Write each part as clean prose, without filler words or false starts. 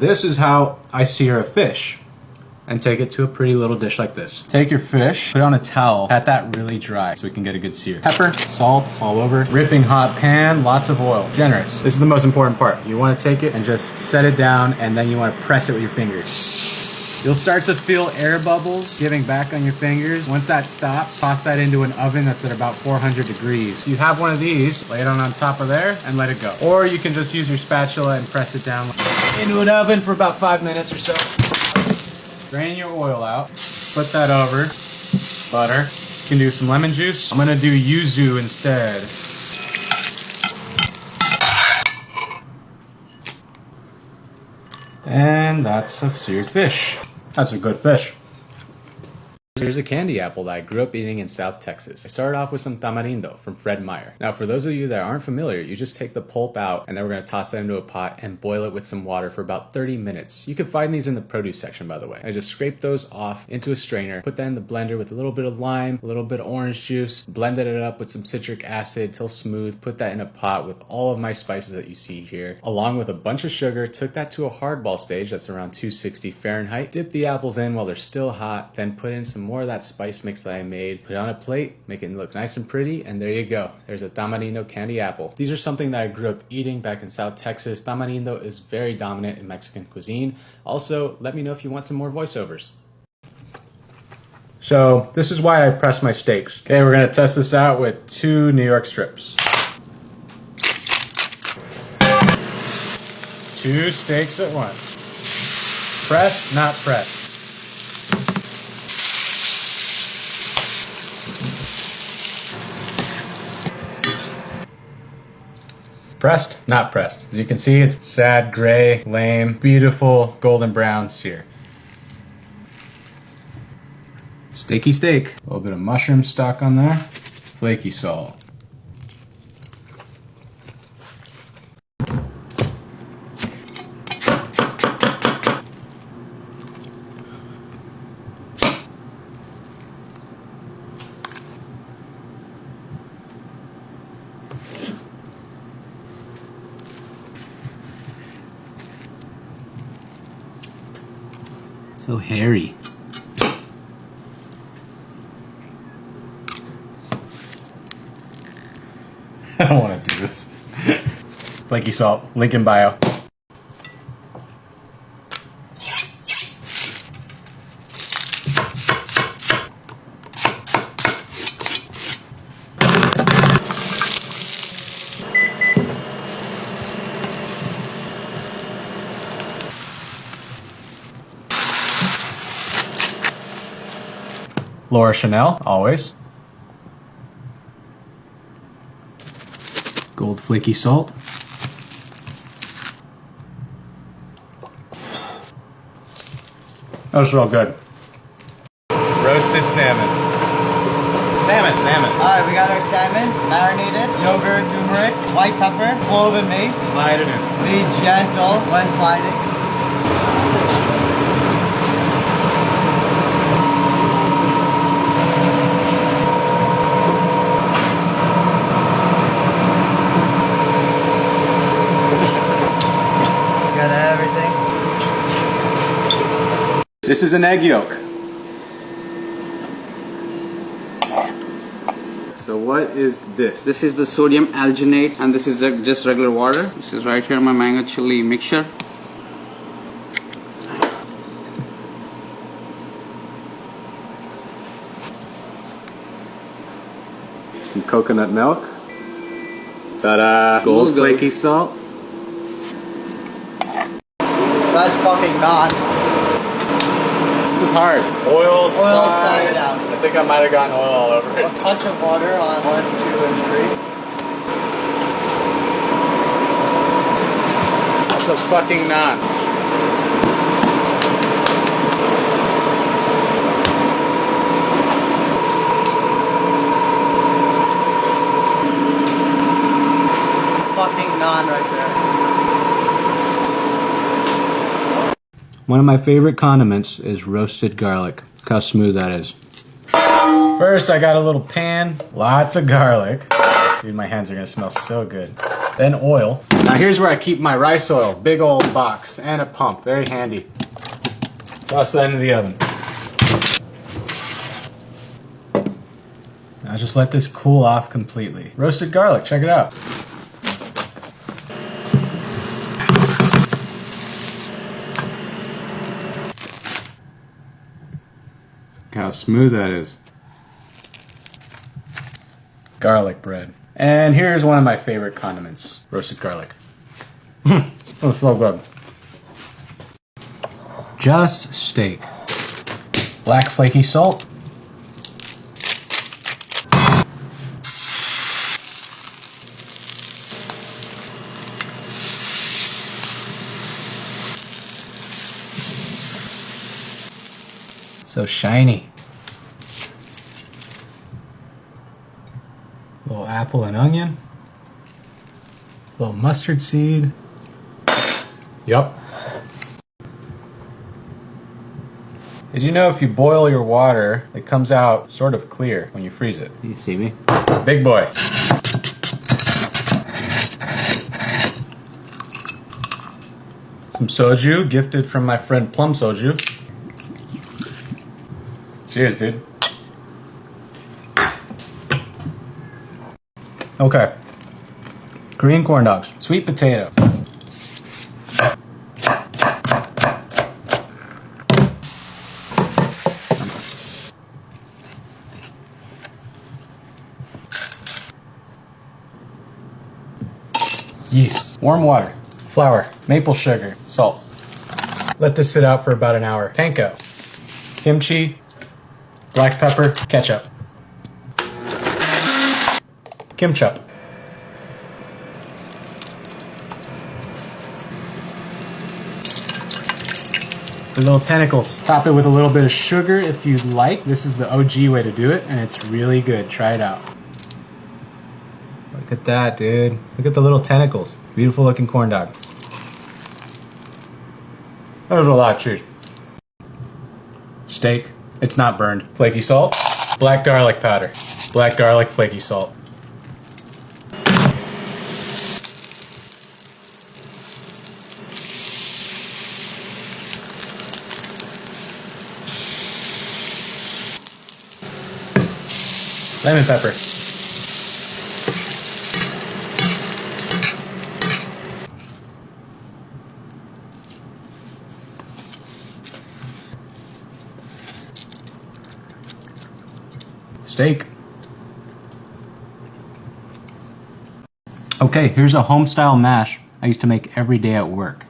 This is how I sear a fish and take it to a pretty little dish like this. Take your fish, put it on a towel, pat that really dry so we can get a good sear. Pepper, salt, all over. Ripping hot pan, lots of oil, generous. This is the most important part. You wanna take it and just set it down, and then you wanna press it with your fingers. You'll start to feel air bubbles giving back on your fingers. Once that stops, toss that into an oven that's at about 400 degrees. You have one of these, lay it on top of there and let it go. Or you can just use your spatula and press it down into an oven for about 5 minutes or so. Drain your oil out, put that over, butter. You can do some lemon juice. I'm gonna do yuzu instead. And that's a seared fish. That's a good fish. Here's a candy apple that I grew up eating in South Texas. I started off with some tamarindo from Fred Meyer. Now, for those of you that aren't familiar, you just take the pulp out and then we're gonna toss that into a pot and boil it with some water for about 30 minutes. You can find these in the produce section, by the way. I just scrape those off into a strainer, put that in the blender with a little bit of lime, a little bit of orange juice, blended it up with some citric acid till smooth, put that in a pot with all of my spices that you see here, along with a bunch of sugar, took that to a hardball stage that's around 260 Fahrenheit, dip the apples in while they're still hot, then put in some more of that spice mix that I made, put it on a plate, make it look nice and pretty, and there you go. There's a tamarindo candy apple. These are something that I grew up eating back in South Texas. Tamarindo is very dominant in Mexican cuisine. Also, let me know if you want some more voiceovers. So this is why I press my steaks. Okay, we're gonna test this out with 2 New York strips. 2 steaks at once. Pressed, not pressed. Pressed, not pressed. As you can see, it's sad, gray, lame, beautiful, golden brown sear. Steaky steak. A little bit of mushroom stock on there. Flaky salt. So hairy. I don't want to do this. Flaky salt, link in bio. Laura Chanel, always. Gold flaky salt. That was real good. Roasted salmon. Salmon. Alright, we got our salmon, marinated, yogurt, turmeric, white pepper, clove and mace. Slide it in. Be gentle when sliding. This is an egg yolk. So what is this? This is the sodium alginate, and this is just regular water. This is right here my mango chili mixture. Some coconut milk. Ta-da! Gold flaky salt. That's fucking naan. This is hard. Oil side down. I think I might have gotten oil all over it. A touch of water on 1, 2, and 3. That's a fucking naan. Fucking naan right there. One of my favorite condiments is roasted garlic. Look how smooth that is. First, I got a little pan, lots of garlic. Dude, my hands are gonna smell so good. Then oil. Now here's where I keep my rice oil. Big old box and a pump. Very handy. Toss that into the oven. Now just let this cool off completely. Roasted garlic, check it out. Look how smooth that is. Garlic bread. And here's one of my favorite condiments, roasted garlic. Oh, so good. Just steak. Black flaky salt. So shiny. Little apple and onion. Little mustard seed. Yup. Did you know if you boil your water, it comes out sort of clear when you freeze it? You see me? Big boy. Some soju, gifted from my friend Plum Soju. Cheers, dude. Okay. Korean corn dogs. Sweet potato. Yeast. Warm water. Flour. Maple sugar. Salt. Let this sit out for about an hour. Panko. Kimchi. Black pepper. Ketchup. Kimchup. The little tentacles. Top it with a little bit of sugar if you'd like. This is the OG way to do it, and it's really good. Try it out. Look at that, dude. Look at the little tentacles. Beautiful looking corn dog. That was a lot of cheese. Steak. It's not burned. Flaky salt. Black garlic powder. Black garlic, flaky salt. Lemon pepper. Steak. Okay, here's a home-style mash I used to make every day at work.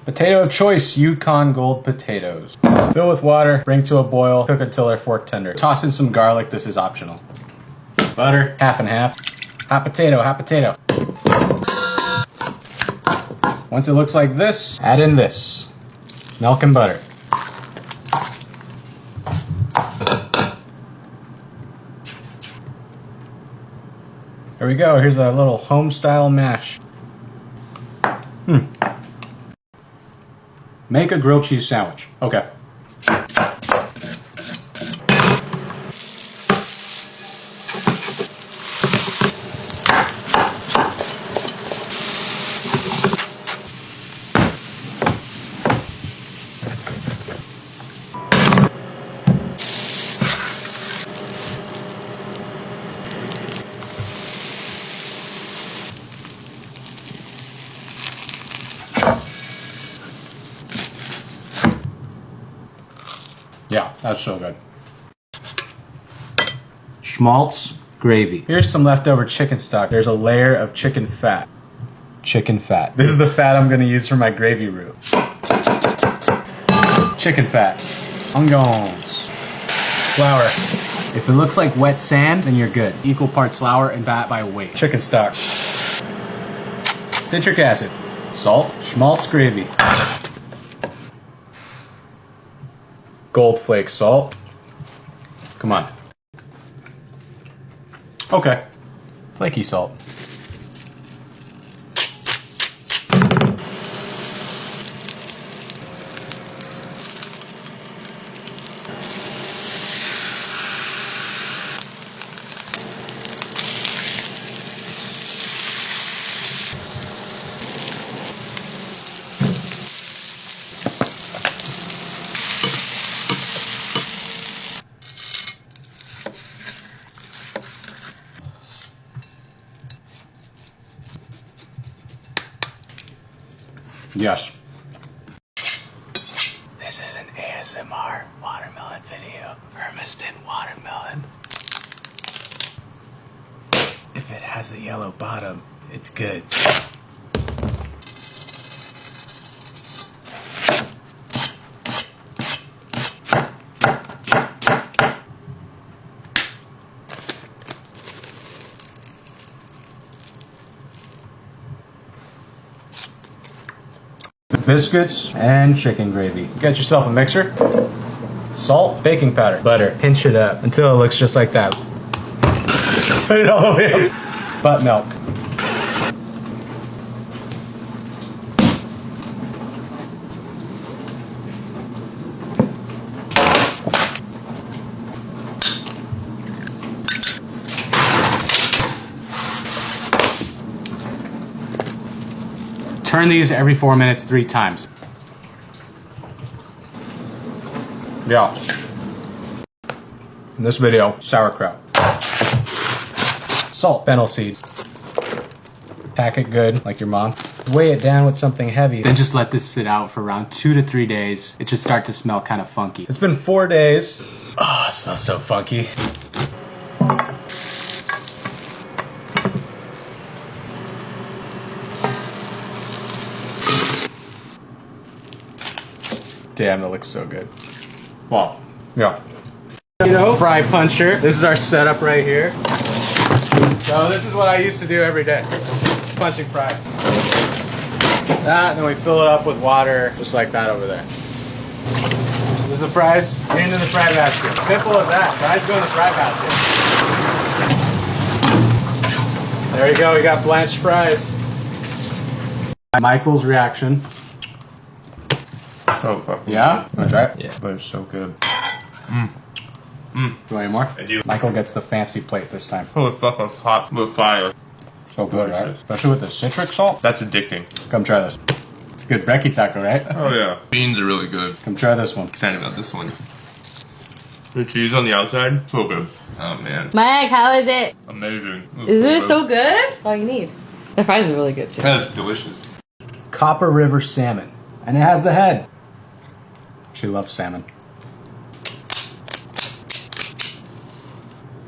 Potato of choice, Yukon Gold potatoes. Fill with water, bring to a boil, cook until they're fork tender. Toss in some garlic, this is optional. Butter, half and half. Hot potato, hot potato. Once it looks like this, add in this. Milk and butter. There we go, here's a little home-style mash. Make a grilled cheese sandwich. Okay. Yeah, that's so good. Schmaltz gravy. Here's some leftover chicken stock. There's a layer of chicken fat. Chicken fat. This is the fat I'm gonna use for my gravy roux. Chicken fat. Onions. Flour. If it looks like wet sand, then you're good. Equal parts flour and fat by weight. Chicken stock. Citric acid. Salt. Schmaltz gravy. Gold flake salt. Come on. Okay. Flaky salt. Yes. This is an ASMR watermelon video. Hermiston watermelon. If it has a yellow bottom, it's good. Biscuits and chicken gravy. Get yourself a mixer. Salt, baking powder, butter. Pinch it up until it looks just like that. Put it all the way up. Butt milk. Turn these every 4 minutes 3 times. Yeah. In this video, sauerkraut. Salt, fennel seed. Pack it good, like your mom. Weigh it down with something heavy. Then just let this sit out for around 2 to 3 days. It should start to smell kind of funky. It's been 4 days. Oh, it smells so funky. Damn, that looks so good. Wow. Yeah. You know, fry puncher. This is our setup right here. So this is what I used to do every day. Punching fries. That, and then we fill it up with water, just like that over there. This is the fries. Get into the fry basket. Simple as that. Fries go in the fry basket. There you go. We got blanched fries. Michael's reaction. So fucking Yeah? good. Wanna try it? Yeah. But it's so good. Do you want any more? I do. Michael gets the fancy plate this time. Holy fuck, it's hot with fire. So good, right? Especially with the citric salt. That's addicting. Come try this. It's a good brekkie taco, right? Oh yeah. Beans are really good. Come try this one. Excited about this one. The cheese on the outside, so good. Oh man. Mike, how is it? Amazing. Is it so good? That's all you need. The fries is really good too. That's delicious. Copper River salmon. And it has the head. She loves salmon.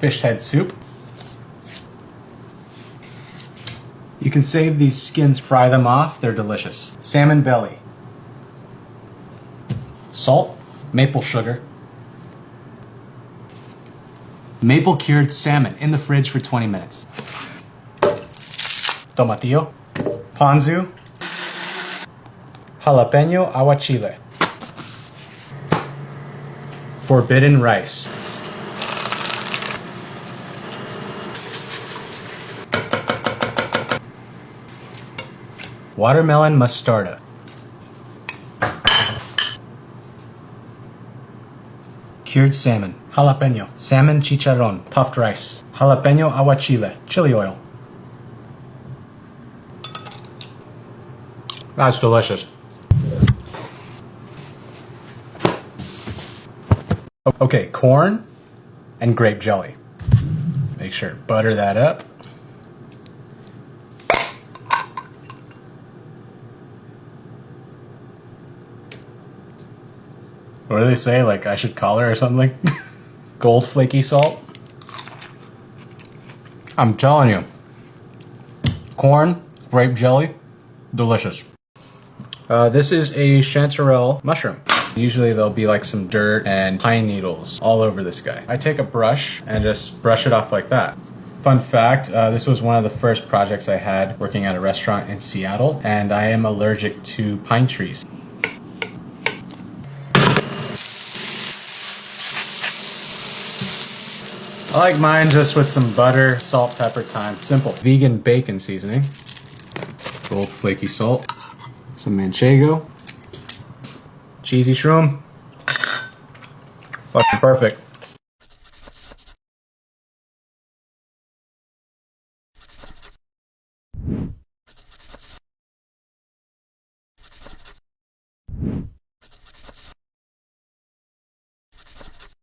Fish head soup. You can save these skins, fry them off, they're delicious. Salmon belly. Salt, maple sugar. Maple cured salmon in the fridge for 20 minutes. Tomatillo, ponzu, jalapeno aguachile. Forbidden rice. Watermelon mostarda. Cured salmon. Jalapeno. Salmon chicharron. Puffed rice. Jalapeno aguachile. Chili oil. That's delicious. Okay, corn and grape jelly. Make sure to butter that up. What do they say? Like I should call her or something? Gold flaky salt. I'm telling you. Corn, grape jelly, delicious. This is a chanterelle mushroom. Usually there'll be like some dirt and pine needles all over this guy. I take a brush and just brush it off like that. Fun fact, this was one of the first projects I had working at a restaurant in Seattle, and I am allergic to pine trees. I like mine just with some butter, salt, pepper, thyme. Simple. Vegan bacon seasoning. Gold flaky salt. Some manchego. Cheesy shroom. Fucking perfect.